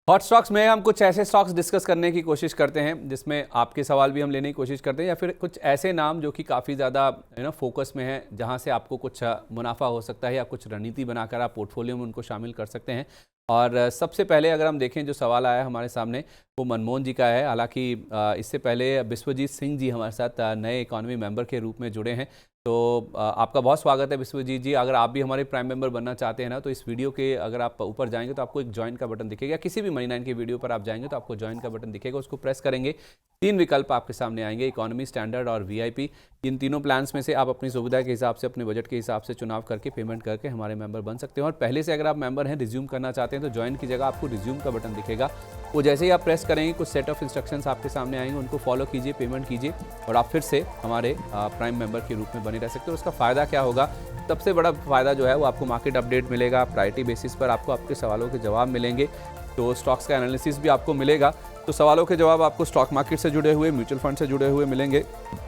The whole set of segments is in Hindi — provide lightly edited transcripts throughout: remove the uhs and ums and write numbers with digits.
हॉट स्टॉक्स में हम कुछ ऐसे स्टॉक्स डिस्कस करने की कोशिश करते हैं जिसमें आपके सवाल भी हम लेने की कोशिश करते हैं या फिर कुछ ऐसे नाम जो कि काफ़ी ज़्यादा फोकस में है, जहां से आपको कुछ मुनाफा हो सकता है या कुछ रणनीति बनाकर आप पोर्टफोलियो में उनको शामिल कर सकते हैं। और सबसे पहले अगर हम देखें जो सवाल आया हमारे सामने वो मनमोहन जी का है। हालांकि इससे पहले बिस्वजीत सिंह जी हमारे साथ नए इकॉनमी मेंबर के रूप में जुड़े हैं। तो आपका बहुत स्वागत है बिस्वजीत जी। अगर आप भी हमारे प्राइम मेंबर बनना चाहते हैं ना, तो इस वीडियो के अगर आप ऊपर जाएंगे तो आपको एक ज्वाइन का बटन दिखेगा। किसी भी मनी 9 की वीडियो पर आप जाएंगे तो आपको ज्वाइन का बटन दिखेगा, उसको प्रेस करेंगे। 3 विकल्प आपके सामने आएंगे, इकोनॉमी, स्टैंडर्ड और वीआईपी। इन तीनों प्लान्स में से आप अपनी सुविधा के हिसाब से, अपने बजट के हिसाब से चुनाव करके पेमेंट करके हमारे मेंबर बन सकते हैं। और पहले से अगर आप मेंबर हैं, रिज्यूम करना चाहते हैं, तो ज्वाइन की जगह आपको रिज्यूम का बटन दिखेगा। वो जैसे ही आप प्रेस करेंगे कुछ सेट ऑफ इंस्ट्रक्शंस आपके सामने आएंगे, उनको फॉलो कीजिए, पेमेंट कीजिए और आप फिर से हमारे प्राइम मेंबर के रूप में बने रह सकते हो। उसका फ़ायदा क्या होगा? सबसे बड़ा फ़ायदा जो है वो आपको मार्केट अपडेट मिलेगा, प्रायोरिटी बेसिस पर आपको आपके सवालों के जवाब मिलेंगे, तो स्टॉक्स का एनालिसिस भी आपको मिलेगा। तो सवालों के जवाब आपको स्टॉक मार्केट से जुड़े हुए, म्यूचुअल फंड से जुड़े हुए मिलेंगे।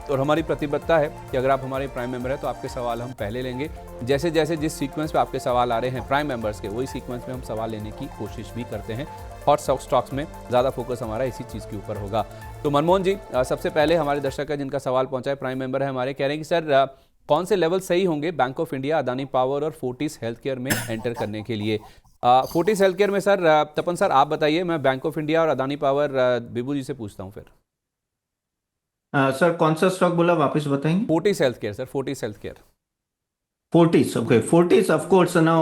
और हमारी प्रतिबद्धता है कि अगर आप हमारे प्राइम मेंबर हैं तो आपके सवाल हम पहले लेंगे। जैसे जैसे जिस सीक्वेंस पे आपके सवाल आ रहे हैं प्राइम मेंबर्स के, वही सीक्वेंस में हम सवाल लेने की कोशिश भी करते हैं। हॉट स्टॉक्स में ज़्यादा फोकस हमारा इसी चीज़ के ऊपर होगा। तो मनमोहन जी, सबसे पहले हमारे दर्शक है जिनका सवाल पहुँचा है, प्राइम मेंबर है हमारे, कह रहे हैं कि सर कौन से लेवल सही होंगे bank of India, Adani power और फोर्टिस हेल्थकेयर में एंटर करने के लिए? फोर्टिस हेल्थकेयर में सर तपन सर आप बताइए, मैं बैंक ऑफ इंडिया और अदानी पावर बिबू जी से पूछता हूँ फिर। सर कौन सा स्टॉक बोला, वापस बताएंगे? Fortis healthcare sir, Fortis healthcare. Fortis, okay. Fortis of course ना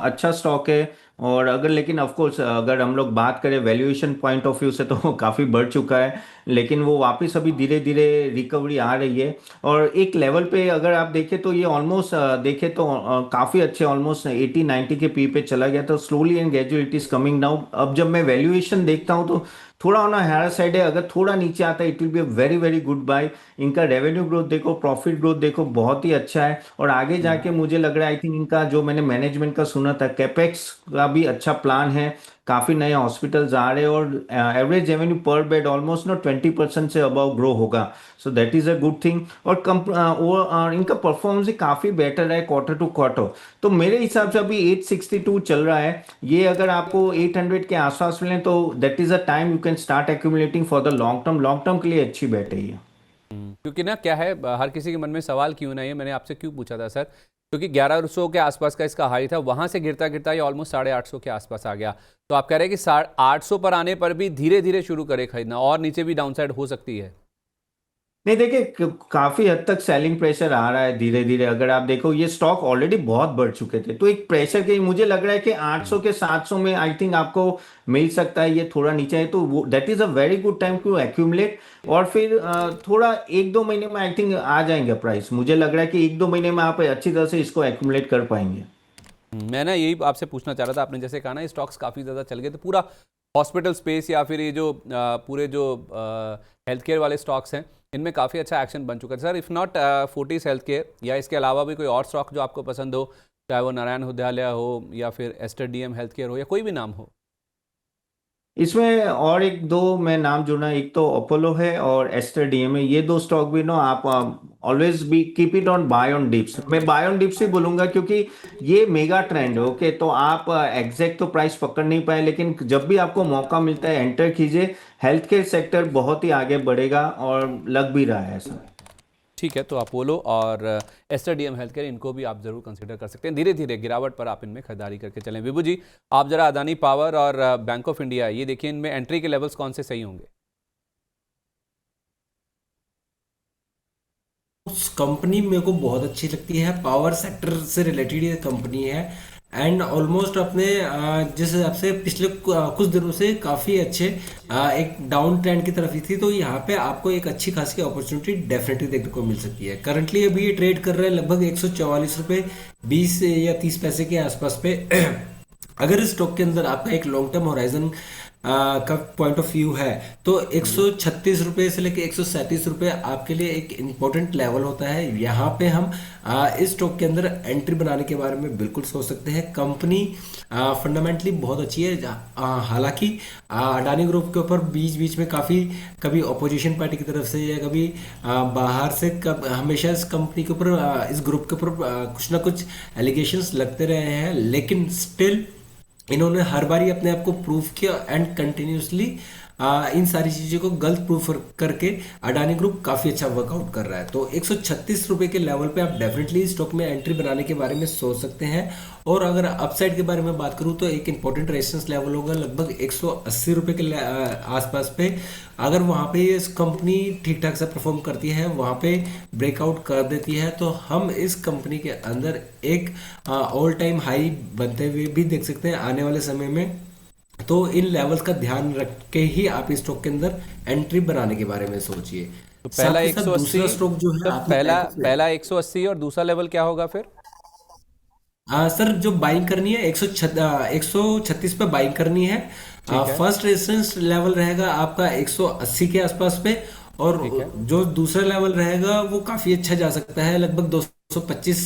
अच्छा स्टॉक है। और अगर लेकिन ऑफ कोर्स अगर हम लोग बात करें वैल्यूएशन पॉइंट ऑफ व्यू से तो काफ़ी बढ़ चुका है। लेकिन वो वापस अभी धीरे धीरे रिकवरी आ रही है। और एक लेवल पे अगर आप देखें तो ये ऑलमोस्ट देखें तो काफ़ी अच्छे, ऑलमोस्ट 80-90 के पी पे चला गया। तो slowly and gradually it is coming down. अब जब मैं वैल्यूएशन देखता हूँ तो थोड़ा ऑन हायर साइड है। अगर थोड़ा नीचे आता है it will be very very good buy. इनका रेवेन्यू ग्रोथ देखो, प्रॉफिट ग्रोथ देखो, बहुत ही अच्छा है। और आगे जाके मुझे लग रहा है, आई थिंक इनका जो मैंने मैनेजमेंट का सुना था, कैपेक्स का भी अच्छा प्लान है। काफी नए हॉस्पिटल्स आ रहे हैं और एवरेज रेवेन्यू पर बेड ऑलमोस्ट ना 20% से अबव ग्रो होगा। So that is a good thing. और इनका परफॉर्मेंस भी काफी बेटर है क्वार्टर टू क्वार्टर। तो मेरे हिसाब से अभी 862 चल रहा है। ये अगर आपको 800 के आसपास मिले तो that is a time you can start accumulating for the long term. Long term के लिए अच्छी बेट है ये। क्योंकि ना क्या है, हर किसी के मन में सवाल क्यों नहीं है, मैंने आपसे क्यों पूछा था सर, क्योंकि 1100 के आसपास का इसका हाई था, वहां से गिरता गिरता ये ऑलमोस्ट 850 के आसपास आ गया। तो आप कह रहे हैं कि 850 पर आने पर भी धीरे धीरे शुरू करे खरीदना, और नीचे भी डाउनसाइड हो सकती है। नहीं, देखिए काफी हद तक सेलिंग प्रेशर आ रहा है धीरे धीरे। अगर आप देखो ये स्टॉक ऑलरेडी बहुत बढ़ चुके थे, तो एक प्रेशर के मुझे लग रहा है कि 800 के 700 में आई थिंक आपको मिल सकता है। ये थोड़ा नीचे है तो वो that is a very good time to accumulate. और फिर थोड़ा 1-2 महीने में आई थिंक आ जाएंगे प्राइस। मुझे लग रहा है कि 1-2 महीने में आप अच्छी तरह से इसको एक्यूमुलेट कर पाएंगे। मैं ना यही आपसे पूछना चाह रहा था, आपने जैसे कहा ना ये स्टॉक्स काफ़ी ज़्यादा चल गए, तो पूरा हॉस्पिटल स्पेस या फिर ये जो पूरे जो हेल्थ केयर वाले स्टॉक्स हैं, इनमें काफ़ी अच्छा एक्शन बन चुका है sir. If not Fortis health care, या इसके अलावा भी कोई और स्टॉक जो आपको पसंद हो, चाहे वो नारायण हृदयालय हो या फिर एस्टर डीएम हेल्थ केयर हो या कोई भी नाम हो। इसमें और एक दो मैं नाम जोड़ना, एक तो अपोलो है और एस्टर डीएम है। ये दो स्टॉक भी नो आप always be keep it on buy on dips. मैं बाय ऑन डिप्स ही बोलूंगा क्योंकि ये मेगा ट्रेंड है। ओके, तो आप एग्जैक्ट तो प्राइस पकड़ नहीं पाए, लेकिन जब भी आपको मौका मिलता है एंटर कीजिए। हेल्थ केयर सेक्टर बहुत ही आगे बढ़ेगा और लग भी रहा है ऐसा। ठीक है, तो अपोलो और एस्टर डीएम हेल्थ केयर, इनको भी आप जरूर कंसिडर कर सकते हैं। धीरे धीरे गिरावट पर आप इनमें खरीदारी करके चलें। विभू जी, आप जरा अदानी पावर और बैंक ऑफ इंडिया, ये देखिए इनमें एंट्री के लेवल्स कौन से सही होंगे? उस कंपनी मेरे को बहुत अच्छी लगती है, पावर सेक्टर से रिलेटेड ये कंपनी है। एंड ऑलमोस्ट अपने जिस हिसाब से पिछले कुछ दिनों से काफ़ी अच्छे एक डाउन ट्रेंड की तरफ ही थी, तो यहाँ पे आपको एक अच्छी खासी अपॉर्चुनिटी डेफिनेटली देखने को मिल सकती है। करंटली अभी ये ट्रेड कर रहे हैं लगभग 144 रुपये 20 या 30 पैसे के आसपास पे। अगर इस स्टॉक के अंदर आपका एक लॉन्ग टर्म होराइजन का पॉइंट ऑफ व्यू है तो 136 रुपये से लेकर 137 रुपये आपके लिए एक इम्पोर्टेंट लेवल होता है। यहाँ पे हम इस स्टॉक के अंदर एंट्री बनाने के बारे में बिल्कुल सोच सकते हैं। कंपनी फंडामेंटली बहुत अच्छी है। हालांकि अडानी ग्रुप के ऊपर बीच बीच में काफ़ी कभी अपोजिशन पार्टी की तरफ से या कभी बाहर से हमेशा इस कंपनी के ऊपर इस ग्रुप के ऊपर कुछ ना कुछ एलिगेशंस लगते रहे हैं, लेकिन स्टिल इन्होंने हर बार ही अपने आप को प्रूव किया एंड कंटिन्यूसली इन सारी चीज़ों को गलत प्रूफ करके अडानी ग्रुप काफ़ी अच्छा वर्कआउट कर रहा है। तो 136 रुपए के लेवल पे आप डेफिनेटली स्टॉक में एंट्री बनाने के बारे में सोच सकते हैं। और अगर अपसाइड के बारे में बात करूं तो एक इंपॉर्टेंट रेजिस्टेंस लेवल होगा लगभग 180 रुपए के आसपास पे। अगर वहां पे ये कंपनी ठीक ठाक से परफॉर्म करती है, वहां पे ब्रेकआउट कर देती है, तो हम इस कंपनी के अंदर एक ऑल टाइम हाई बनते हुए भी देख सकते हैं आने वाले समय में। तो इन लेवल्स का ध्यान रख के ही आप इस स्टॉक के अंदर एंट्री बनाने के बारे में सोचिए। तो पहला साथ ही साथ 180, दूसरा स्टॉक जो है तो आपने पहला बैंक ऑफ पहला 180 और दूसरा लेवल क्या होगा फिर? सर जो बाइंग करनी है 136 पे बाइंग करनी है। ठीक है। फर्स्ट रेजिस्टेंस लेवल रहेगा आपका 180 के आसपास पे। और ठीक है। जो दूसरा लेवल रहेगा वो काफी अच्छा जा सकता है, लगभग 225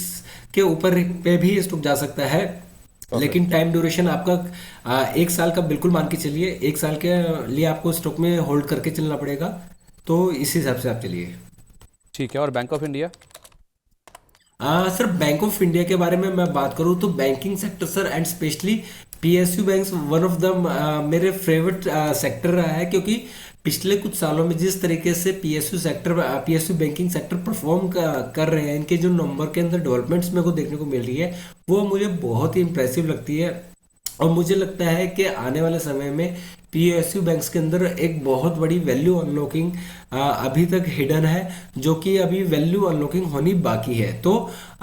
के ऊपर पे भी स्टॉक जा सकता है। लेकिन टाइम ड्यूरेशन आपका 1 साल का बिल्कुल मान के चलिए। 1 साल के लिए आपको स्टॉक में होल्ड करके चलना पड़ेगा। तो इस हिसाब से आप चलिए। ठीक है। और bank of India? Sir bank of India के बारे में मैं बात करूं तो banking sector sir and specially PSU banks one of the मेरे फेवरेट सेक्टर रहा है, क्योंकि पिछले कुछ सालों में जिस तरीके से पीएसयू बैंकिंग सेक्टर परफॉर्म कर रहे हैं, इनके जो नंबर के अंदर डेवलपमेंट्स मेरे को देखने को मिल रही है वो मुझे बहुत ही इंप्रेसिव लगती है। और मुझे लगता है कि आने वाले समय में पीएसयू बैंक्स के अंदर एक बहुत बड़ी वैल्यू अनलॉकिंग अभी तक हिडन है, जो कि अभी वैल्यू अनलॉकिंग होनी बाकी है। तो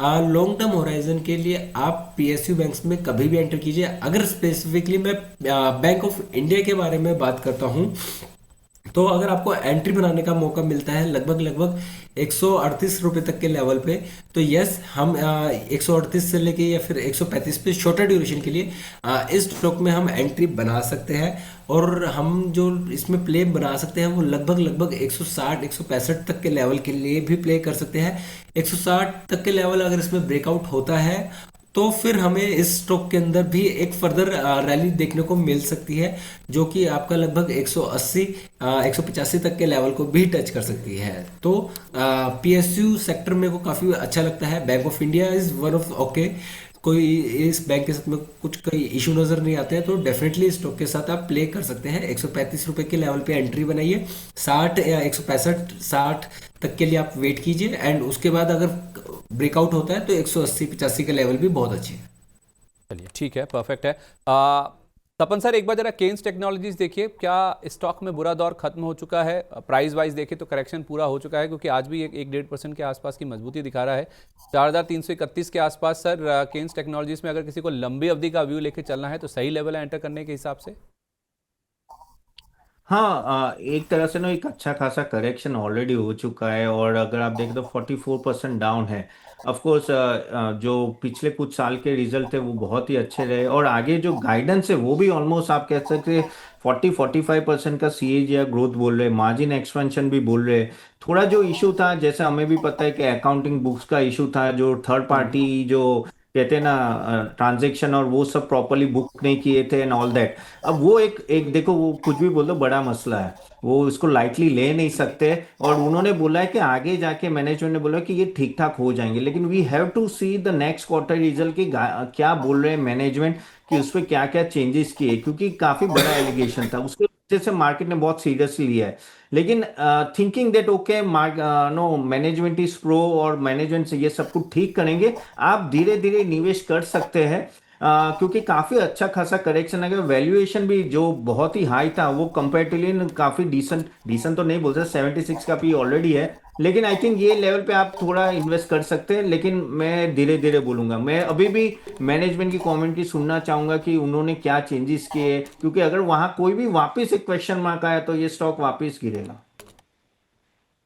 लॉन्ग टर्म होराइजन के लिए आप पीएसयू बैंक्स में कभी भी एंटर कीजिए। अगर स्पेसिफिकली मैं बैंक ऑफ इंडिया के बारे में बात करता हूँ, तो अगर आपको एंट्री बनाने का मौका मिलता है लगभग 138 रुपए तक के लेवल पे, तो यस हम 138 से लेके या फिर 135 पे शॉर्टर ड्यूरेशन के लिए इस स्टॉक में हम एंट्री बना सकते हैं। और हम जो इसमें प्ले बना सकते हैं वो लगभग 160 165 तक के लेवल के लिए भी प्ले कर सकते हैं। 160 तक के लेवल अगर इसमें ब्रेकआउट होता है तो फिर हमें इस स्टॉक के अंदर भी एक फर्दर रैली देखने को मिल सकती है, जो कि आपका लगभग 180 185 तक के लेवल को भी टच कर सकती है। तो पीएसयू सेक्टर मेरे को काफी अच्छा लगता है। Bank of India is one of okay, कोई इस बैंक के साथ में कुछ कोई इशू नजर नहीं आते हैं, तो डेफिनेटली इस स्टॉक के साथ आप प्ले कर सकते हैं। 135 रुपए के लेवल पे एंट्री बनाइए, 60 या 165 60 तक के लिए आप वेट कीजिए एंड उसके बाद अगर ब्रेकआउट होता है तो 180 85 के लेवल भी बहुत अच्छे हैं। चलिए ठीक है, परफेक्ट है। तपन सर एक बार जरा केन्स टेक्नोलॉजीज देखिए, क्या स्टॉक में बुरा दौर खत्म हो चुका है? प्राइस वाइज देखें तो करेक्शन पूरा हो चुका है, क्योंकि आज भी एक 1-1.5% के आसपास की मजबूती दिखा रहा है। 4331 के आसपास सर केन्स टेक्नोलॉजीज में अगर किसी को लंबी अवधि का व्यू लेके चलना है तो सही लेवल है एंटर करने के हिसाब से? हाँ, एक तरह से ना एक अच्छा खासा करेक्शन ऑलरेडी हो चुका है। और अगर आप देखें तो 44% डाउन है। ऑफ कोर्स जो पिछले कुछ साल के रिजल्ट थे वो बहुत ही अच्छे रहे, और आगे जो गाइडेंस है वो भी ऑलमोस्ट आप कह सकते हैं 40-45% का सीएजीआर ग्रोथ बोल रहे, मार्जिन एक्सपेंशन भी बोल रहे। थोड़ा जो इशू था, जैसे हमें भी पता है कि अकाउंटिंग बुक्स का इशू था, जो थर्ड पार्टी जो कहते हैं ना ट्रांजेक्शन, और वो सब प्रॉपरली बुक नहीं किए थे एंड ऑल दैट। अब वो एक एक देखो, वो कुछ भी बोल दो बड़ा मसला है, वो इसको लाइटली ले नहीं सकते। और उन्होंने बोला है कि आगे जाके मैनेजमेंट ने बोला कि ये ठीक ठाक हो जाएंगे, लेकिन we have to see the next quarter result की क्या बोल रहे हैं मैनेजमेंट, कि उस पर क्या क्या चेंजेस किए, क्योंकि काफी बड़ा एलिगेशन था, उसके वजह से मार्केट ने बहुत सीरियसली लिया है। लेकिन thinking that okay no management is pro और मैनेजमेंट से ये सब कुछ ठीक करेंगे, आप धीरे धीरे निवेश कर सकते हैं। क्योंकि काफी अच्छा खासा करेक्शन है। वैल्यूएशन भी जो बहुत ही हाई था वो कंपेरेटिवली काफी डिसेंट डिसेंट तो नहीं बोल सकते, 76 का पी ऑलरेडी है। लेकिन आई थिंक ये लेवल पे आप थोड़ा इन्वेस्ट कर सकते हैं। लेकिन मैं धीरे धीरे बोलूंगा, मैं अभी भी मैनेजमेंट की कमेंट्री सुनना चाहूंगा कि उन्होंने क्या चेंजेस किए, क्योंकि अगर वहां कोई भी वापस एक क्वेश्चन मार्क आया तो ये स्टॉक वापस गिरेगा।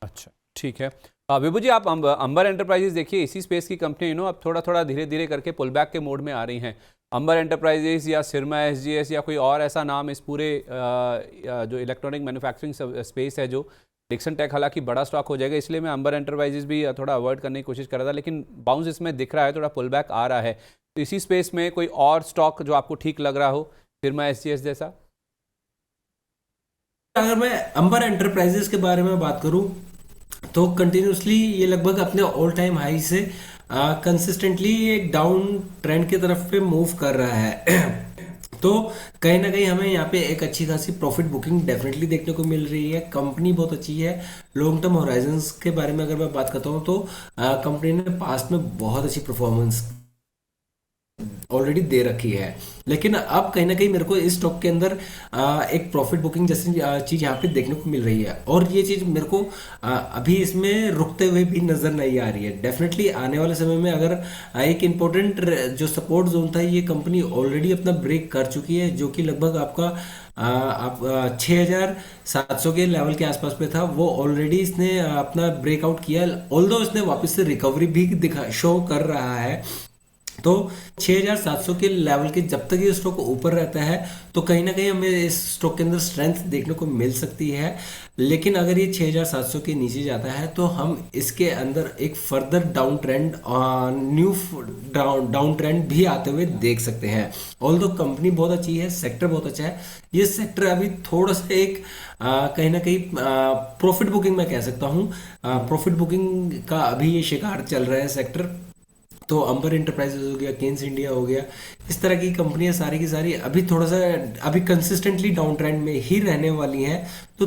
अच्छा ठीक है। विभू जी, आप अंबर एंटरप्राइजेज देखिए, इसी स्पेस की कंपनी अब थोड़ा थोड़ा धीरे धीरे करके पुल बैक के मोड में आ रही हैं। अंबर एंटरप्राइजेज या सिरमा एसजीएस या कोई और ऐसा नाम इस पूरे जो इलेक्ट्रॉनिक मैन्युफैक्चरिंग स्पेस है, जो डिक्सन टेक हालांकि बड़ा स्टॉक हो जाएगा, इसलिए मैं अंबर एंटरप्राइजेज भी थोड़ा अवॉइड करने की कोशिश कर रहा था, लेकिन बाउंस इसमें दिख रहा है, थोड़ा पुल बैक आ रहा है। तो इसी स्पेस में कोई और स्टॉक जो आपको ठीक लग रहा हो, सिरमा एसजीएस जैसा? अगर मैं अंबर एंटरप्राइजेस के बारे में बात करूं तो कंटिन्यूसली ये लगभग अपने ऑल टाइम हाई से कंसिस्टेंटली एक डाउन ट्रेंड की तरफ पे मूव कर रहा है। तो कहीं ना कहीं हमें यहाँ पे एक अच्छी खासी प्रॉफिट बुकिंग डेफिनेटली देखने को मिल रही है। कंपनी बहुत अच्छी है। लॉन्ग टर्म होराइजन्स के बारे में अगर मैं बात करता हूँ तो कंपनी ने पास्ट में बहुत अच्छी परफॉर्मेंस ऑलरेडी दे रखी है। लेकिन अब कहीं ना कहीं मेरे को इस स्टॉक के अंदर एक प्रॉफिट बुकिंग जैसी चीज यहाँ पे देखने को मिल रही है, और ये चीज मेरे को अभी इसमें रुकते हुए भी नजर नहीं आ रही है। डेफिनेटली आने वाले समय में अगर एक इम्पोर्टेंट जो सपोर्ट जोन था ये कंपनी ऑलरेडी अपना ब्रेक कर चुकी है, जो कि लगभग आपका आप 6,700 के लेवल के आसपास पे था। वो ऑलरेडी इसने अपना ब्रेकआउट किया, ऑल्दो इसने वापस से रिकवरी भी दिखा शो कर रहा है। तो 6,700 के लेवल के जब तक ये स्टॉक ऊपर रहता है तो कहीं ना कहीं हमें इस स्टॉक के अंदर स्ट्रेंथ देखने को मिल सकती है। लेकिन अगर ये 6,700 के नीचे जाता है तो हम इसके अंदर एक further down trend new down trend भी आते हुए देख सकते हैं। ऑल्दो कंपनी बहुत अच्छी है, सेक्टर बहुत अच्छा है, ये सेक्टर अभी थोड़ा सा एक कहीं ना कहीं प्रॉफिट बुकिंग मैं कह सकता हूँ, प्रॉफिट बुकिंग का अभी ये शिकार चल रहा है सेक्टर। तो अंबर इंटरप्राइजेज हो गया, केन्स इंडिया हो गया, इस तरह की कंपनियां सारी की सारी अभी थोड़ा सा अभी कंसिस्टेंटली डाउन ट्रेंड में ही रहने वाली हैं। तो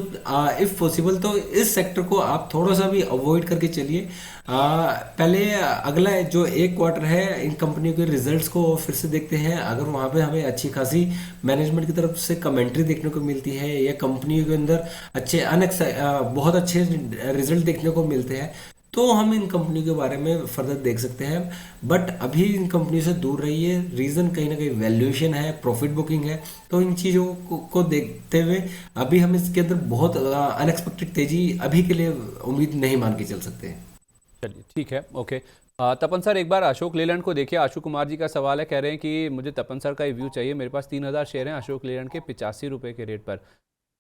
इफ़ पॉसिबल तो इस सेक्टर को आप थोड़ा सा भी अवॉइड करके चलिए। पहले अगला जो एक क्वार्टर है इन कंपनियों के रिजल्ट्स को फिर से देखते हैं। अगर वहाँ पे हमें अच्छी खासी मैनेजमेंट की तरफ से कमेंट्री देखने को मिलती है या कंपनियों के अंदर बहुत अच्छे रिजल्ट देखने को मिलते हैं तो हम इन कंपनी के बारे में फर्दर देख सकते हैं। बट अभी इन कंपनी से दूर रहिए। रीज़न कहीं ना कहीं वैल्यूएशन है, प्रॉफिट बुकिंग है। तो इन चीज़ों को देखते हुए अभी हम इसके अंदर बहुत अनएक्सपेक्टेड तेजी अभी के लिए उम्मीद नहीं मान के चल सकते हैं। चलिए ठीक है, ओके। तपन सर एक बार अशोक लेलैंड को देखिए। आशु कुमार जी का सवाल है, कह रहे हैं कि मुझे तपन सर का रिव्यू चाहिए, मेरे पास 3,000 शेयर हैं अशोक लेलैंड के 85 रुपये के रेट पर।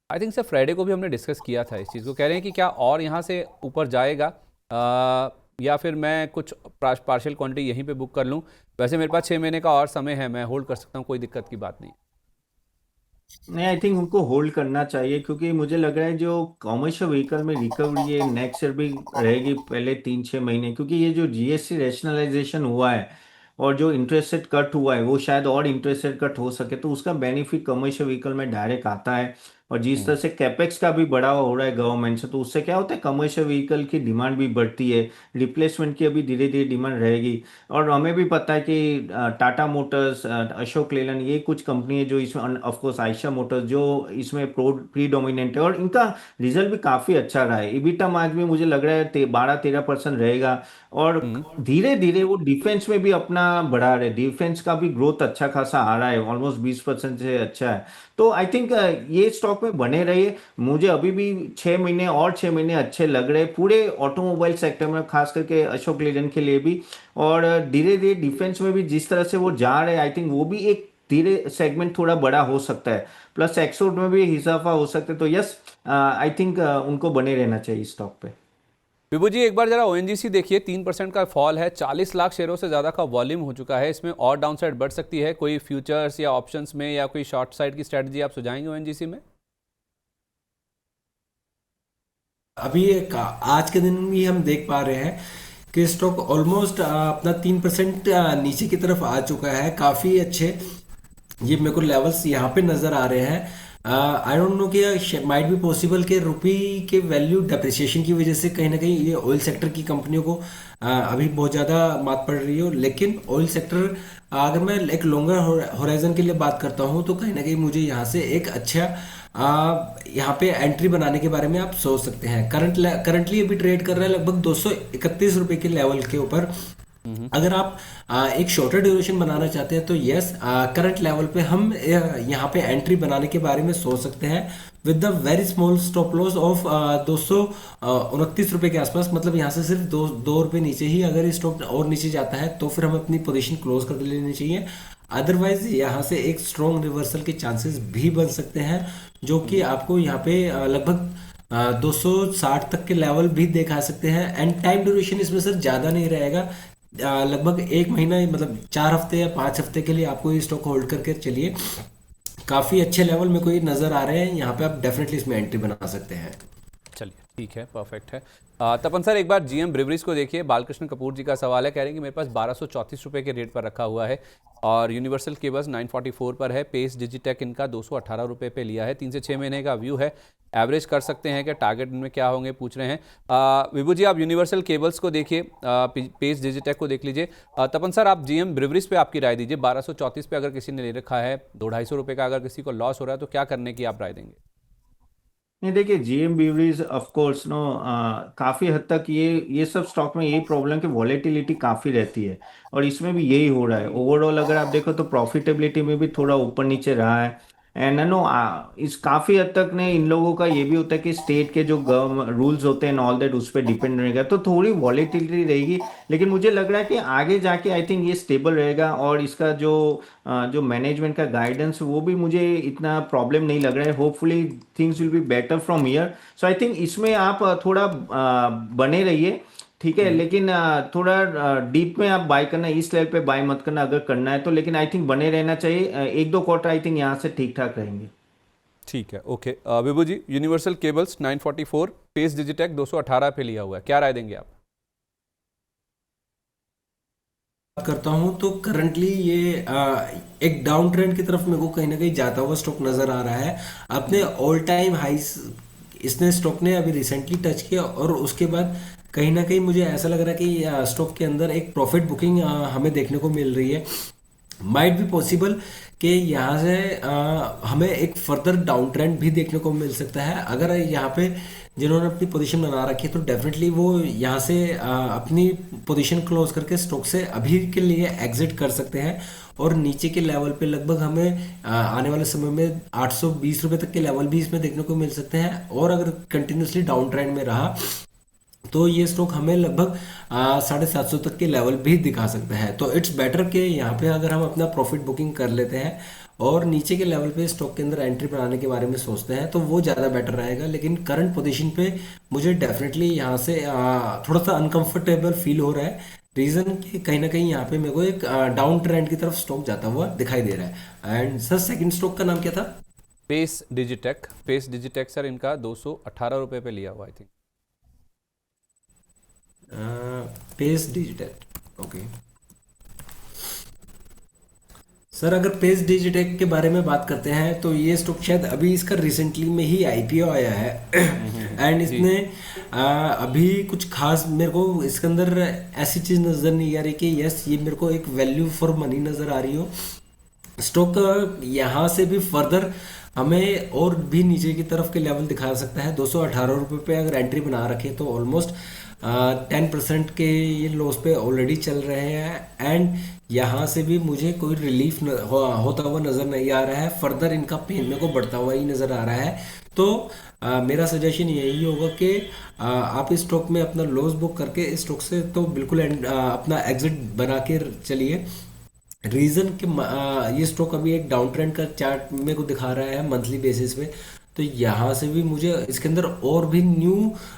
आई थिंक सर फ्राइडे को भी हमने डिस्कस किया था इस चीज़ को। कह रहे हैं कि क्या और यहाँ से ऊपर जाएगा या फिर मैं कुछ पार्शियल क्वांटिटी यहीं पे बुक कर लूँ। वैसे मेरे पास 6 महीने का और समय है, मैं होल्ड कर सकता हूँ, कोई दिक्कत की बात नहीं। नहीं, आई थिंक उनको होल्ड करना चाहिए क्योंकि मुझे लग रहा है जो कॉमर्शियल व्हीकल में रिकवरी ये नेक्स्ट ईयर भी रहेगी पहले 3-6 महीने, क्योंकि ये जो जीएसटी रैशनलाइजेशन हुआ है और जो इंटरेस्ट रेट कट हुआ है वो शायद और इंटरेस्ट रेट कट हो सके तो उसका बेनिफिट कमर्शियल व्हीकल में डायरेक्ट आता है। और जिस तरह से कैपेक्स का भी बढ़ावा हो रहा है गवर्नमेंट से, तो उससे क्या होता है कमर्शियल व्हीकल की डिमांड भी बढ़ती है, रिप्लेसमेंट की अभी धीरे धीरे डिमांड रहेगी। और हमें भी पता है कि टाटा मोटर्स, अशोक लेलैंड, ये कुछ कंपनी है जो इसमें, ऑफ कोर्स आयशा मोटर्स जो इसमें प्री डोमिनेंट है और इनका रिजल्ट भी काफ़ी अच्छा रहा है। इबिटा मार्जिन भी मुझे लग रहा है 12-13% रहेगा। और धीरे धीरे वो डिफेंस में भी अपना बढ़ा रहे, डिफेंस का भी ग्रोथ अच्छा खासा आ रहा है, ऑलमोस्ट 20% से अच्छा है। तो आई थिंक ये स्टॉक में बने रहिए। मुझे अभी भी 6 महीने और 6 महीने अच्छे लग रहे हैं पूरे ऑटोमोबाइल सेक्टर में, खास करके अशोक लेलैंड के लिए भी। और धीरे धीरे डिफेंस में भी जिस तरह से वो जा रहे हैं, आई थिंक वो भी एक धीरे सेगमेंट थोड़ा बड़ा हो सकता है, प्लस एक्सपोर्ट में भी इजाफा हो सकता है। तो यस, आई थिंक उनको बने रहना चाहिए स्टॉक पे। विभू जी एक बार जरा ओएनजीसी देखिए, 3% का फॉल है, 40 लाख शेयरों से ज़्यादा का वॉल्यूम हो चुका है। इसमें और डाउनसाइड बढ़ सकती है, कोई फ्यूचर्स या ऑप्शंस में या कोई शॉर्ट साइड की स्ट्रेटजी आप सुझाएंगे ओएनजीसी में? अभी आज के दिन भी हम देख पा रहे हैं कि स्टॉक ऑलमोस्ट अपना 3% नीचे की तरफ आ चुका है। काफ़ी अच्छे ये मेरे को लेवल्स यहाँ पे नज़र आ रहे हैं। आई डोंट नो कि माइट बी पॉसिबल कि रुपी के वैल्यू डेप्रिसिएशन की वजह से कहीं ना कहीं ये ऑयल सेक्टर की कंपनियों को अभी बहुत ज़्यादा मात पड़ रही हो। लेकिन ऑयल सेक्टर अगर मैं एक लॉन्गर होराइजन के लिए बात करता हूँ तो कहीं ना कहीं मुझे यहाँ से एक अच्छा यहाँ पे एंट्री बनाने के बारे में आप सोच सकते हैं। करंटली अभी ट्रेड कर रहा है लगभग 231 रुपए के लेवल के ऊपर। अगर आप एक शॉर्टर ड्यूरेशन बनाना चाहते हैं तो यस, करंट लेवल पे हम यहाँ पे एंट्री बनाने के बारे में सोच सकते हैं with the very small stop loss of 229 रुपए के आसपास। मतलब यहाँ से सिर्फ दो रुपए नीचे ही अगर ये स्टॉक और नीचे जाता है तो फिर हमें अपनी पोजीशन क्लोज कर लेनी चाहिए। अदरवाइज यहाँ से एक स्ट्रॉन्ग रिवर्सल के चांसेस भी बन सकते हैं, जो कि आपको यहाँ पे लगभग 260 तक के लेवल भी दिखा सकते हैं। एंड टाइम ड्यूरेशन इसमें सर ज़्यादा नहीं रहेगा, लगभग 1 महीना, मतलब 4 हफ्ते या 5 हफ्ते के लिए आपको ये स्टॉक होल्ड करके चलिए। काफ़ी अच्छे लेवल में कोई नज़र आ रहे हैं, यहाँ पे आप डेफिनेटली इसमें एंट्री बना सकते हैं। चलिए। ठीक है, परफेक्ट है। तपन सर, एक बार जीएम ब्रिवरीज को देखिए। बालकृष्ण कपूर जी का सवाल है, कह रहे हैं कि मेरे पास 1234 रुपये के रेट पर रखा हुआ है और यूनिवर्सल केबल्स 944 पर है। पेस डिजिटेक इनका 218 रुपये पे लिया है। 3 से 6 महीने का व्यू है, एवरेज कर सकते हैं कि टारगेट इनमें क्या होंगे, पूछ रहे हैं। विभू जी, आप यूनिवर्सल केबल्स को देखिए, पेस डिजिटेक को देख लीजिए। तपन सर, आप जीएम ब्रिवरीज पे आपकी राय दीजिए। 1234 पे अगर किसी ने ले रखा है, 200-250 रुपये का अगर किसी को लॉस हो रहा है, तो क्या करने की आप राय देंगे? नहीं, देखिए GM breweries of course no काफी हद तक ये सब स्टॉक में यही प्रॉब्लम कि वॉलेटिलिटी काफी रहती है, और इसमें भी यही हो रहा है। ओवरऑल अगर आप देखो तो प्रॉफिटेबिलिटी में भी थोड़ा ऊपर नीचे रहा है। एंड नो इस काफी हद तक ने इन लोगों का ये भी होता है कि स्टेट के जो रूल्स होते हैं ऑल दैट उस पर डिपेंड रहेगा, तो थोड़ी वॉलेटिलिटी रहेगी। लेकिन मुझे लग रहा है कि आगे जाके आई थिंक ये स्टेबल रहेगा, और इसका जो मैनेजमेंट का गाइडेंस वो भी मुझे इतना प्रॉब्लम नहीं लग रहा है। Hopefully things will be better from here. So I think इसमें आप थोड़ा बने रहिए, ठीक है। लेकिन थोड़ा डीप में आप बाय करना, इस लेवल पे बाय मत करना अगर करना है तो। लेकिन आई थिंक बने रहना चाहिए, एक दो क्वार्टर आई थिंक यहाँ से ठीक ठाक रहेंगे। ठीक है, ओके। विभू जी, यूनिवर्सल केबल्स 944, पेस डिजिटेक 218 पे लिया हुआ है, क्या राय देंगे आप? बात करता हूं तो करंटली ये एक डाउन ट्रेंड की तरफ मेरे को कहीं ना कहीं जाता हुआ स्टॉक नजर आ रहा है। अपने ऑल टाइम हाइस इसने स्टॉक ने अभी रिसेंटली टच किया, और उसके बाद कहीं ना कहीं मुझे ऐसा लग रहा है कि स्टॉक के अंदर एक प्रॉफिट बुकिंग हमें देखने को मिल रही है। माइट भी पॉसिबल कि यहाँ से हमें एक फर्दर डाउन ट्रेंड भी देखने को मिल सकता है। अगर यहाँ पे जिन्होंने अपनी पोजीशन बना रखी है तो डेफिनेटली वो यहाँ से अपनी पोजीशन क्लोज करके स्टॉक से अभी के लिए एग्जिट कर सकते हैं, और नीचे के लेवल पे लगभग हमें आने वाले समय में 820 रुपये तक के लेवल भी इसमें देखने को मिल सकते हैं। और अगर कंटिन्यूसली डाउन ट्रेंड में रहा तो ये स्टॉक हमें लगभग 750 तक के लेवल भी दिखा सकता है। तो इट्स बेटर कि यहाँ पे अगर हम अपना प्रॉफिट बुकिंग कर लेते हैं और नीचे के लेवल पे स्टॉक के अंदर एंट्री बनाने के बारे में सोचते हैं तो वो ज़्यादा बेटर रहेगा। लेकिन करंट पोजीशन पे मुझे डेफिनेटली यहाँ से थोड़ा सा अनकंफर्टेबल फील हो रहा है। रीज़न कि कहीं ना कहीं यहाँ पे मेरे को एक डाउन ट्रेंड की तरफ स्टॉक जाता हुआ दिखाई दे रहा है। एंड सर, सेकंड स्टॉक का नाम क्या था? पेस डिजिटेक। पेस डिजिटेक सर, इनका 218 रुपये पे लिया हुआ, I think. Pace Digitek, okay sir. अगर पेस डिजिटेक के बारे में बात करते हैं तो ये स्टॉक शायद अभी इसका रिसेंटली में ही आईपीओ आया है एंड जी। इसने अभी कुछ खास मेरे को इसके अंदर ऐसी चीज़ नज़र नहीं आ रही कि यस ये मेरे को एक वैल्यू फॉर मनी नज़र आ रही हो। स्टॉक यहाँ से भी फर्दर हमें और भी नीचे की तरफ के लेवल दिखा सकता है। 218 रुपये पे अगर एंट्री बना रखे तो ऑलमोस्ट 10% के ये लॉस पे ऑलरेडी चल रहे हैं, एंड यहाँ से भी मुझे कोई रिलीफ होता हुआ नज़र नहीं आ रहा है। फर्दर इनका पेन मेरे को बढ़ता हुआ ही नज़र आ रहा है। तो मेरा सजेशन यही होगा कि आप इस स्टॉक में अपना लॉस बुक करके इस स्टॉक से तो बिल्कुल अपना एग्जिट बना के चलिए। रीज़न कि ये स्टॉक अभी एक डाउन ट्रेंड का चार्ट मेरे को दिखा रहा है मंथली बेसिस पे, तो यहाँ से भी मुझे इसके अंदर और भी न्यू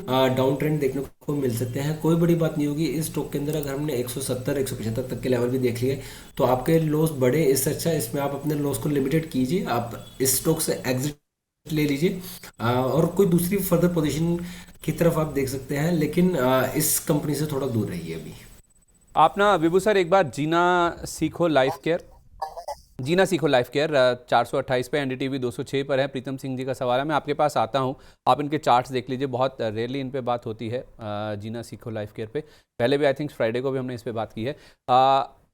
डाउन ट्रेंड देखने को मिल सकते हैं। कोई बड़ी बात नहीं होगी इस स्टॉक के अंदर अगर हमने 170 175 तक के लेवल भी देख लिए तो आपके लॉस बढ़े, इससे अच्छा इसमें आप अपने लॉस को लिमिटेड कीजिए, आप इस स्टॉक से एग्जिट ले लीजिए और कोई दूसरी फर्दर पोजीशन की तरफ आप देख सकते हैं। लेकिन इस कंपनी से थोड़ा दूर रहिए अभी। आप ना विभू सर, एक बार जीना सीखो लाइफ केयर, जीना सीखो लाइफ केयर 428 पे, एनडीटीवी 206 पर है। प्रीतम सिंह जी का सवाल है, मैं आपके पास आता हूं, आप इनके चार्ट्स देख लीजिए। बहुत रेयरली इन पे बात होती है जीना सीखो लाइफ केयर पे। पहले भी आई थिंक फ्राइडे को भी हमने इस पे बात की है।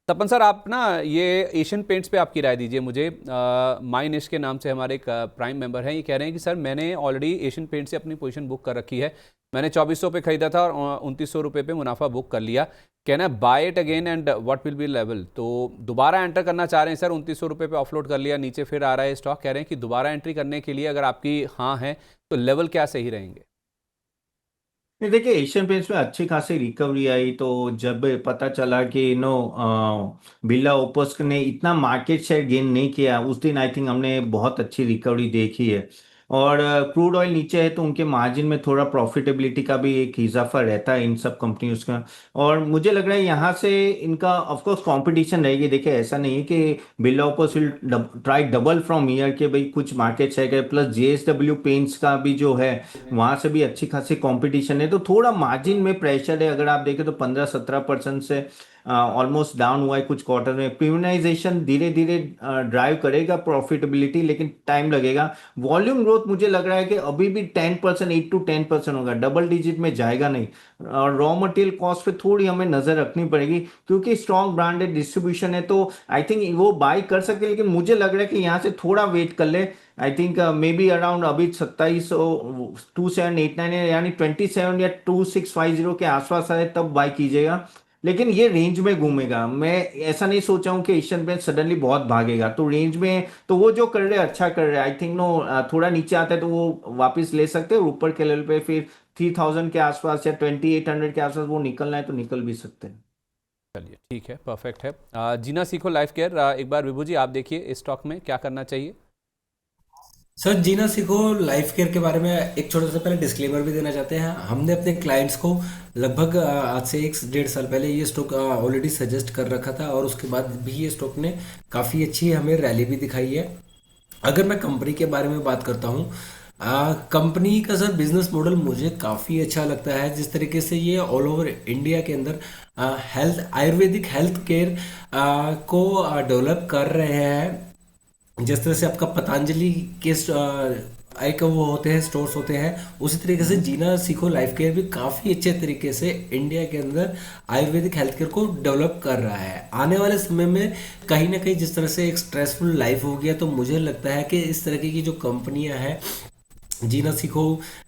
तपन सर, आप ना ये एशियन पेंट्स पे आपकी राय दीजिए मुझे। माई निश के नाम से हमारे एक प्राइम मेंबर हैं, ये कह रहे हैं कि सर मैंने ऑलरेडी एशियन पेंट से अपनी पोजीशन बुक कर रखी है। मैंने 2400 पे खरीदा था और 2900 रुपये पे मुनाफा बुक कर लिया। कहना है buy it again and what will be level. तो दोबारा एंटर करना चाह रहे हैं सर, 2900 रुपये पे ऑफलोड कर लिया, नीचे फिर आ रहा है स्टॉक। कह रहे हैं कि दोबारा एंट्री करने के लिए अगर आपकी हाँ है तो लेवल क्या सही रहेंगे? नहीं, देखिए एशियन पेंट्स में अच्छी खासी रिकवरी आई, तो जब पता चला कि बिरला ओप्पोस ने इतना मार्केट शेयर गेन नहीं किया, उस दिन आई थिंक हमने बहुत अच्छी रिकवरी देखी है। और क्रूड ऑयल नीचे है तो उनके मार्जिन में थोड़ा प्रॉफिटेबिलिटी का भी एक इजाफा रहता है इन सब कंपनियों का। और मुझे लग रहा है यहाँ से इनका ऑफ कोर्स कंपटीशन रहेगी। देखिए ऐसा नहीं है कि Buildcon will try double from year के भाई कुछ मार्केट शेयर है, प्लस जेएसडब्ल्यू पेंट्स का भी जो है वहां से भी अच्छी खासी कंपटीशन है, तो थोड़ा मार्जिन में प्रेशर है। अगर आप देखें तो 15-17% से ऑलमोस्ट डाउन हुआ है कुछ क्वार्टर में। प्रीमियमाइजेशन धीरे धीरे ड्राइव करेगा प्रॉफिटेबिलिटी, लेकिन टाइम लगेगा। वॉल्यूम ग्रोथ मुझे लग रहा है कि अभी भी 10%, 8 to 10% होगा, डबल डिजिट में जाएगा नहीं। और रॉ मटेरियल कॉस्ट पे थोड़ी हमें नजर रखनी पड़ेगी, क्योंकि स्ट्रॉन्ग ब्रांडेड डिस्ट्रीब्यूशन है तो आई थिंक वो बाई कर सकते, लेकिन मुझे लग रहा है कि यहाँ से थोड़ा वेट कर ले। I think may be around अभी 27, 2789 है, यानी 27 या 2650 के आसपास आए तब बाई कीजिएगा। लेकिन ये रेंज में घूमेगा, मैं ऐसा नहीं सोचा हूँ कि एशियन पेंट सडनली बहुत भागेगा, तो रेंज में तो वो जो कर रहे हैं अच्छा कर रहे हैं। आई थिंक नो थोड़ा नीचे आता है तो वो वापस ले सकते हैं, और ऊपर के लेवल पे फिर 3000 के आसपास या 2800 के आसपास वो निकलना है तो निकल भी सकते हैं। चलिए ठीक है, परफेक्ट है। जीना सीखो लाइफ केयर, एक बार विभू जी आप देखिए इस स्टॉक में क्या करना चाहिए। सर जीना सीखो लाइफ केयर के बारे में एक छोटा सा पहले डिस्क्लेमर भी देना चाहते हैं। हमने अपने क्लाइंट्स को लगभग आज से 1 से 1.5 साल पहले ये स्टॉक ऑलरेडी सजेस्ट कर रखा था, और उसके बाद भी ये स्टॉक ने काफ़ी अच्छी हमें रैली भी दिखाई है। अगर मैं कंपनी के बारे में बात करता हूँ, कंपनी का सर बिजनेस मॉडल मुझे काफ़ी अच्छा लगता है। जिस तरीके से ये ऑल ओवर इंडिया के अंदर हेल्थ आयुर्वेदिक हेल्थ केयर को डेवलप कर रहे हैं। जिस तरह से आपका पतंजलि के एक वो होते हैं, स्टोर्स होते हैं, उसी तरीके से जीना सीखो लाइफ केयर भी काफ़ी अच्छे तरीके से इंडिया के अंदर आयुर्वेदिक हेल्थ केयर को डेवलप कर रहा है। आने वाले समय में कहीं ना कहीं जिस तरह से एक स्ट्रेसफुल लाइफ हो गया, तो मुझे लगता है कि इस तरीके की जो कंपनियां हैं जीना सीखो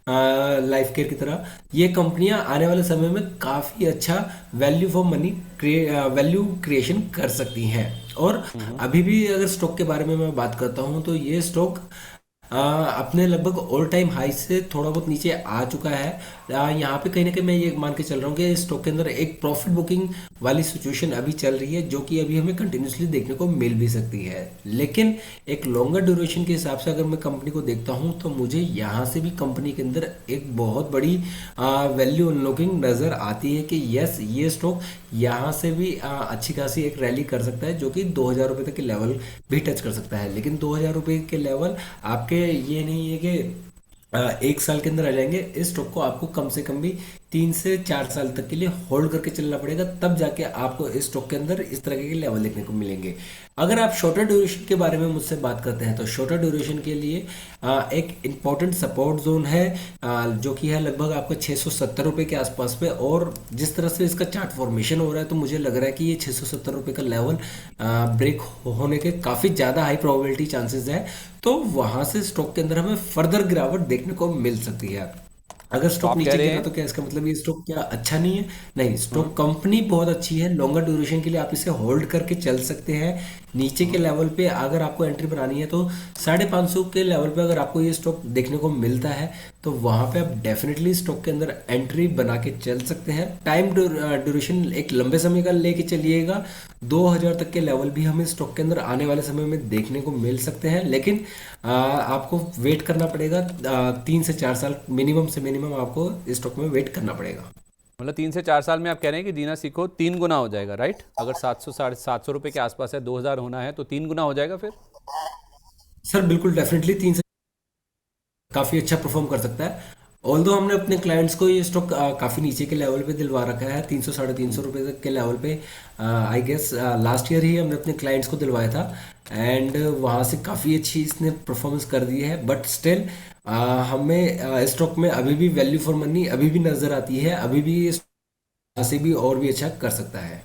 लाइफ केयर की तरह, ये कंपनियां आने वाले समय में काफ़ी अच्छा value for money value creation कर सकती हैं। और अभी भी अगर स्टॉक के बारे में मैं बात करता हूं, तो ये स्टॉक अपने लगभग ऑल टाइम हाई से थोड़ा बहुत नीचे आ चुका है। यहाँ पे कहीं ना कहीं मैं ये मान के चल रहा हूँ कि स्टॉक के अंदर एक प्रॉफिट बुकिंग वाली सिचुएशन अभी चल रही है, जो कि अभी हमें कंटिन्यूसली देखने को मिल भी सकती है। लेकिन एक लॉन्गर ड्यूरेशन के हिसाब से अगर मैं कंपनी को देखता हूँ, तो मुझे यहाँ से भी कंपनी के अंदर एक बहुत बड़ी वैल्यू अनलॉकिंग नज़र आती है कि यस, ये स्टॉक यहाँ से भी अच्छी खासी एक रैली कर सकता है, जो कि 2000 रुपये तक के लेवल भी टच कर सकता है। लेकिन 2000 रुपये के लेवल आपके ये नहीं है कि 1 साल के अंदर आ जाएंगे। इस स्टॉक को आपको कम से कम भी 3 से 4 साल तक के लिए होल्ड करके चलना पड़ेगा, तब जाके आपको इस स्टॉक के अंदर इस तरह के लेवल देखने को मिलेंगे। अगर आप शॉर्टर ड्यूरेशन के बारे में मुझसे बात करते हैं, तो शॉर्टर ड्यूरेशन के लिए एक इम्पॉर्टेंट सपोर्ट जोन है, जो कि है लगभग आपका 670 रुपये के आसपास पे। और जिस तरह से इसका चार्ट फॉर्मेशन हो रहा है, तो मुझे लग रहा है कि ये 670 रुपये का लेवल ब्रेक होने के काफ़ी ज़्यादा हाई प्रोबेबिलिटी चांसेस है। तो वहां से स्टॉक के अंदर हमें फर्दर गिरावट देखने को मिल सकती है। अगर तो स्टॉक आप कह नीचे रहे गिरा हैं तो क्या इसका मतलब ये स्टॉक क्या अच्छा नहीं है? नहीं, स्टॉक कंपनी बहुत अच्छी है। लॉन्गर ड्यूरेशन के लिए आप इसे होल्ड करके चल सकते हैं। नीचे के लेवल पे अगर आपको एंट्री बनानी है, तो 550 के लेवल पे अगर आपको ये स्टॉक देखने को मिलता है, तो वहां पे आप डेफिनेटली स्टॉक के अंदर एंट्री बना के चल सकते हैं। टाइम ड्यूरेशन एक लंबे समय का लेके चलिएगा। 2000 तक के लेवल भी हमें स्टॉक के अंदर आने वाले समय में देखने को मिल सकते हैं, लेकिन आपको वेट करना पड़ेगा। 3 से 4 साल मिनिमम से मिनिमम आपको इस स्टॉक में वेट करना पड़ेगा। मतलब 3 से 4 साल में आप कह रहे हैं कि जीना सीखो 3 गुना हो जाएगा, राइट? अगर 700-750 रुपये के आसपास है, 2000 होना है, तो 3 गुना हो जाएगा फिर। सर बिल्कुल डेफिनेटली 3 से काफ़ी अच्छा परफॉर्म कर सकता है। ऑल्दो हमने अपने क्लाइंट्स को ये स्टॉक काफ़ी नीचे के लेवल पे दिलवा रखा है, 300-350 रुपये तक के लेवल पे। आई गेस लास्ट ईयर ही हमने अपने क्लाइंट्स को दिलवाया था, एंड वहाँ से काफ़ी अच्छी इसने परफॉर्मेंस कर दी है। बट स्टिल हमें स्टॉक में अभी भी वैल्यू फॉर मनी अभी भी नज़र आती है, अभी भी से भी और भी अच्छा कर सकता है।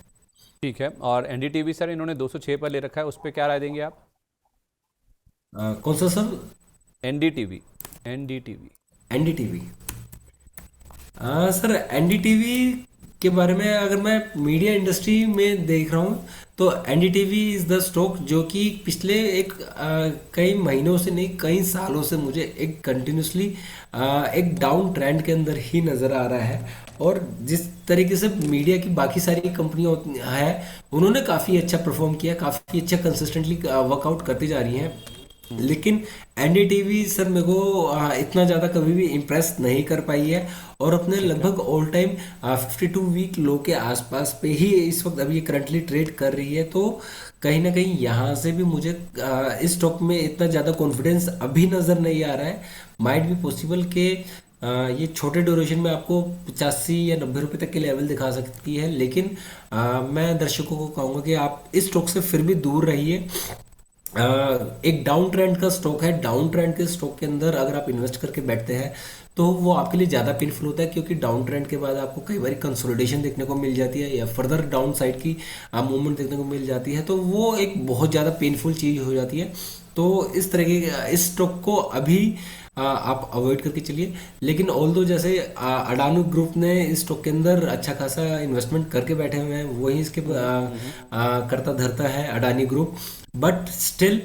ठीक है। और एनडीटीवी सर इन्होंने 206 पर ले रखा है, उस पर क्या राय देंगे आप? कौन सा sir? NDTV. NDTV NDTV. Sir NDTV के बारे में अगर मैं मीडिया इंडस्ट्री में देख रहा हूँ, तो एनडीटीवी इज़ द स्टॉक जो कि पिछले कई महीनों से नहीं, कई सालों से मुझे एक कंटिन्यूसली एक डाउन ट्रेंड के अंदर ही नज़र आ रहा है। और जिस तरीके से मीडिया की बाकी सारी कंपनियां हैं, उन्होंने काफ़ी अच्छा परफॉर्म किया, काफ़ी अच्छा कंसिस्टेंटली वर्कआउट करती जा रही हैं। लेकिन एनडीटीवी सर मेरे को इतना ज़्यादा कभी भी इम्प्रेस नहीं कर पाई है, और अपने लगभग ऑल टाइम 52 वीक लो के आसपास पे ही इस वक्त अभी ये करंटली ट्रेड कर रही है। तो कहीं ना कहीं यहाँ से भी मुझे इस स्टॉक में इतना ज़्यादा कॉन्फिडेंस अभी नज़र नहीं आ रहा है। माइट भी पॉसिबल कि ये छोटे ड्यूरेशन में आपको 85 या 90 रुपए तक के लेवल दिखा सकती है, लेकिन मैं दर्शकों को कहूँगा कि आप इस स्टॉक से फिर भी दूर रहिए। एक डाउन ट्रेंड का स्टॉक है, डाउन ट्रेंड के स्टॉक के अंदर अगर आप इन्वेस्ट करके बैठते हैं तो वो आपके लिए ज़्यादा पेनफुल होता है, क्योंकि डाउन ट्रेंड के बाद आपको कई बार कंसोलिडेशन देखने को मिल जाती है या फर्दर डाउन साइड की मूवमेंट देखने को मिल जाती है, तो वो एक बहुत ज़्यादा पेनफुल चीज़ हो जाती है। तो इस तरह के इस स्टॉक को अभी आप अवॉइड करके चलिए। लेकिन ऑल दो जैसे अडानी ग्रुप ने इस स्टॉक के अंदर अच्छा खासा इन्वेस्टमेंट करके बैठे हुए हैं, वही इसके करता धरता है Adani group, but still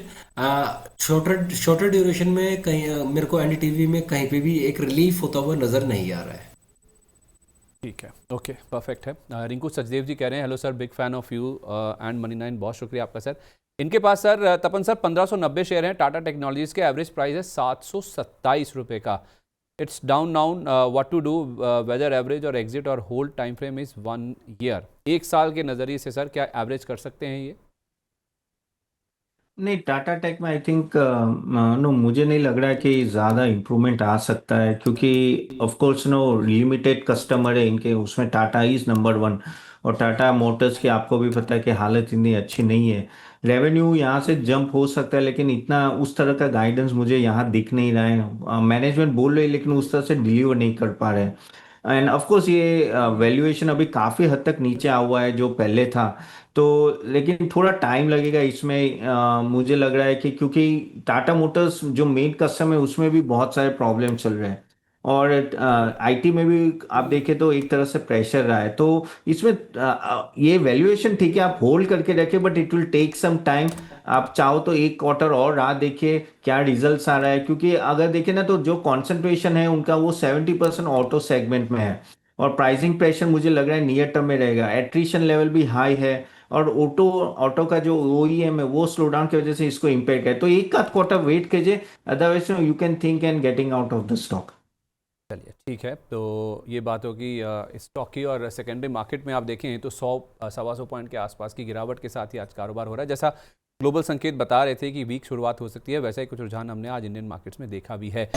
shorter duration में कहीं मेरे को एनडीटीवी में कहीं पे भी एक रिलीफ होता हुआ नजर नहीं आ रहा है। ठीक है, ओके, परफेक्ट है। रिंकू सचदेव जी कह रहे हैं hello sir, big fan of you and मनी9, बहुत शुक्रिया आपका सर। इनके पास सर तपन सर 1590 शेयर हैं टाटा टेक्नोलॉजीज के, एवरेज प्राइस है 727 रुपये का। It's down what to do, whether average और एग्जिट और hold time frame is 1 year. 1 साल के नज़रिए से सर क्या एवरेज कर सकते हैं ये? नहीं, टाटा टेक में आई थिंक नो, मुझे नहीं लग रहा है कि ज़्यादा इम्प्रूवमेंट आ सकता है, क्योंकि of course no limited customer है इनके, उसमें टाटा इज़ नंबर 1। और टाटा मोटर्स की आपको भी पता है कि हालत इतनी अच्छी नहीं है। रेवेन्यू यहाँ से जंप हो सकता है, लेकिन इतना उस तरह का गाइडेंस मुझे यहाँ दिख नहीं रहा है। मैनेजमेंट बोल रही है लेकिन उस तरह से डिलीवर नहीं कर पा रहे। एंड ऑफ कोर्स ये वैल्यूएशन अभी काफ़ी हद तक नीचे आ हुआ है जो पहले था। तो लेकिन थोड़ा टाइम लगेगा इसमें। मुझे लग रहा है कि क्योंकि टाटा मोटर्स जो मेन कस्टम है उसमें भी बहुत सारे प्रॉब्लम चल रहे हैं, और आईटी में भी आप देखें तो एक तरह से प्रेशर रहा है। तो इसमें ये वैल्यूएशन ठीक है, आप होल्ड करके रखें, but it will take some time. आप चाहो तो एक क्वार्टर और राह देखिए क्या रिजल्ट्स आ रहा है, क्योंकि अगर देखें ना तो जो कंसंट्रेशन है उनका वो 70% ऑटो सेगमेंट में है। और प्राइसिंग प्रेशर मुझे लग रहा है नियर टर्म में रहेगा, एट्रिशन लेवल भी हाई है, और ऑटो ऑटो का जो ओईएम है वो स्लो डाउन की वजह से इसको इम्पैक्ट है। तो एक आध क्वार्टर वेट कीजिए, otherwise you can think and getting out of the stock. चलिए ठीक है, तो ये बात होगी स्टॉक की। और सेकेंडरी मार्केट में आप देखें तो 100-125 पॉइंट के आसपास की गिरावट के साथ ही आज कारोबार हो रहा है। जैसा ग्लोबल संकेत बता रहे थे कि वीक शुरुआत हो सकती है, वैसा ही कुछ रुझान हमने आज इंडियन मार्केट्स में देखा भी है।